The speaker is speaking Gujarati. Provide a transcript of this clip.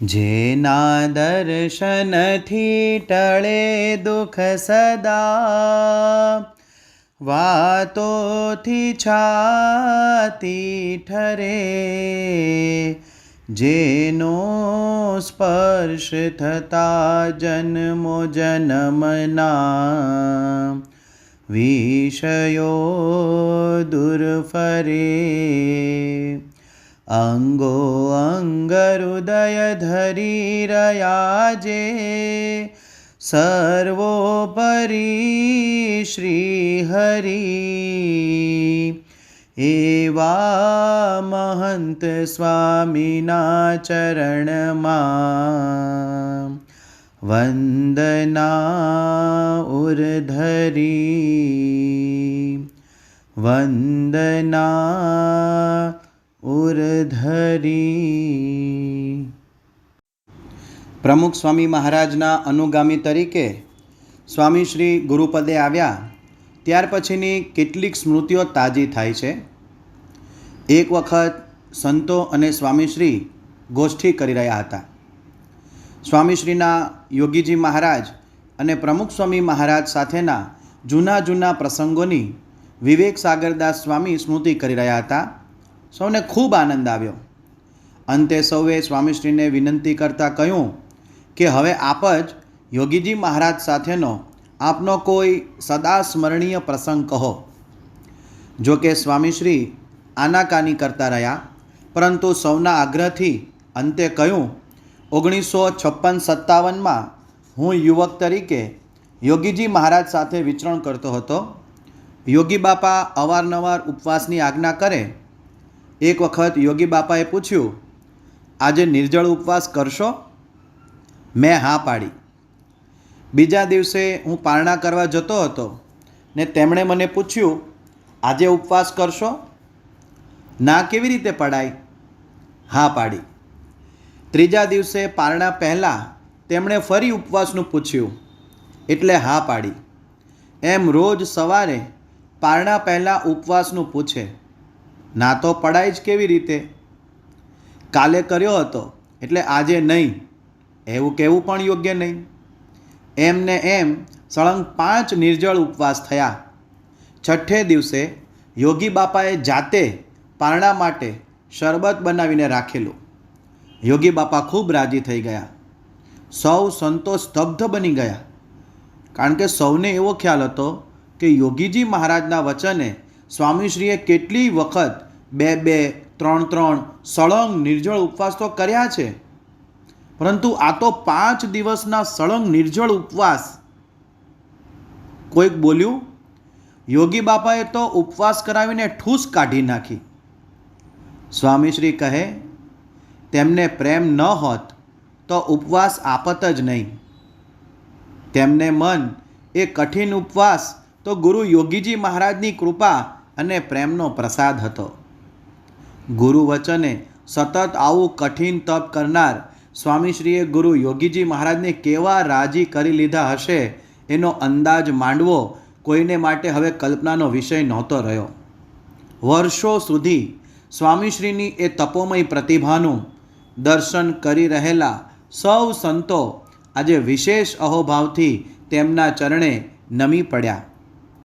જેના દર્શનથી ટળે દુઃખ સદા, વાતોથી છાતી ઠરે, જેનો સ્પર્શ થતા જન્મો જન્મના વિષયો દૂર ફરે. અંગો અંગ હૃદય ધરી રહ્યા જે, સર્વોપરી શ્રી હરિ. એવા મહંત સ્વામીના ચરણમાં વંદના ઉર્ધરી, વંદના ઉર્ધરી. પ્રમુખ સ્વામી મહારાજના અનુગામી તરીકે સ્વામી શ્રી ગુરુપદે આવ્યા ત્યાર પછીની કેટલીક સ્મૃતિઓ તાજી થાય છે. એક વખત સંતો અને સ્વામીશ્રી ગોષ્ઠી કરી રહ્યા હતા. સ્વામીશ્રીના યોગીજી મહારાજ અને પ્રમુખ સ્વામી મહારાજ સાથેના જૂના જૂના પ્રસંગોની વિવેક સાગરદાસ સ્વામી સ્મૃતિ કરી રહ્યા હતા. સૌને ખૂબ આનંદ આવ્યો. અંતે સૌએ સ્વામીશ્રીને વિનંતી કરતાં કહ્યું કે હવે આપ જ યોગીજી મહારાજ સાથેનો આપનો કોઈ સદા સ્મરણીય પ્રસંગ કહો. જો કે સ્વામીશ્રી આનાકાની કરતા રહ્યા, પરંતુ સૌના આગ્રહથી અંતે કહ્યું, 1956-57માં હું યુવક તરીકે યોગીજી મહારાજ સાથે વિચરણ કરતો હતો. યોગી બાપા અવારનવાર ઉપવાસની આજ્ઞા કરે. એક વખત યોગી બાપાએ પૂછ્યું, આજે નિર્જળ ઉપવાસ કરશો? મેં હા પાડી. બીજા દિવસે હું પારણા કરવા જતો હતો ને તેમણે મને પૂછ્યું, આજે ઉપવાસ કરશો? ના કેવી રીતે પડાય? હા પાડી. ત્રીજા દિવસે પારણા પહેલાં તેમણે ફરી ઉપવાસનું પૂછ્યું એટલે હા પાડી. એમ રોજ સવારે પારણા પહેલાં ઉપવાસનું પૂછે. ના તો પડાય જ કેવી રીતે? કાલે કર્યો હતો એટલે આજે નહીં, એવું કહેવું પણ યોગ્ય નહીં. એમ ને એમ સળંગ 5 નિર્જળ ઉપવાસ થયા. છઠ્ઠે દિવસે યોગી બાપાએ જાતે પારણા માટે શરબત બનાવીને રાખેલું. યોગી બાપા ખૂબ રાજી થઈ ગયા. સૌ સંતો સ્તબ્ધ બની ગયા, કારણ કે સૌને એવો ખ્યાલ હતો કે યોગીજી મહારાજના વચને સ્વામીશ્રીએ કેટલી વખત 2-2, 3-3 સળંગ નિર્જળ ઉપવાસ તો કર્યા છે, પરંતુ આ તો 5 દિવસના સળંગ નિર્જળ ઉપવાસ. કોઈક બોલ્યું, યોગી બાપાએ તો ઉપવાસ કરાવીને ઠૂસ કાઢી નાખી. સ્વામીશ્રી કહે, તેમને પ્રેમ ન હોત તો ઉપવાસ આપત જ નહીં. તેમને મન એ કઠિન ઉપવાસ તો ગુરુ યોગીજી મહારાજની કૃપા અને પ્રેમનો પ્રસાદ હતો. ગુરુ વચને સતત આવું કઠિન તપ કરનાર સ્વામીશ્રીએ ગુરુ યોગીજી મહારાજને કેવા રાજી કરી લીધા હશે એનો અંદાજ માંડવો કોઈને માટે હવે કલ્પનાનો વિષય નહોતો રહ્યો. વર્ષો સુધી સ્વામીશ્રીની એ તપોમય પ્રતિભાનું દર્શન કરી રહેલા સૌ સંતો આજે વિશેષ અહોભાવથી તેમના ચરણે નમી પડ્યા.